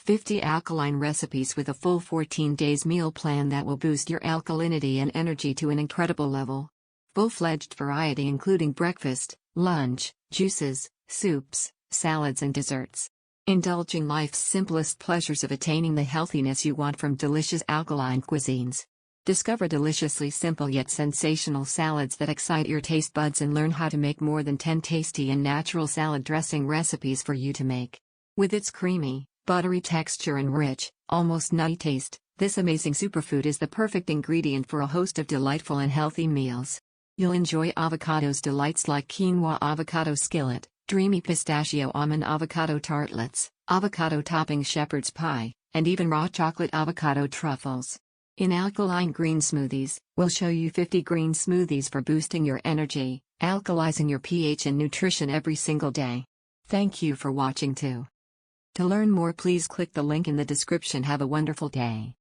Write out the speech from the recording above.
50 alkaline recipes with a full 14 days meal plan that will boost your alkalinity and energy to an incredible level. Full-fledged variety including breakfast, lunch, juices, soups, salads and desserts. Indulging life's simplest pleasures of attaining the healthiness you want from delicious alkaline cuisines. Discover deliciously simple yet sensational salads that excite your taste buds and learn how to make more than 10 tasty and natural salad dressing recipes for you to make. With its creamy, buttery texture and rich, almost nutty taste, this amazing superfood is the perfect ingredient for a host of delightful and healthy meals. You'll enjoy avocado's delights like quinoa avocado skillet, dreamy pistachio almond avocado tartlets, avocado topping shepherd's pie, and even raw chocolate avocado truffles. In Alkaline Green Smoothies, we'll show you 50 green smoothies for boosting your energy, alkalizing your pH and nutrition every single day. Thank you for watching too. To learn more, please click the link in the description. Have a wonderful day.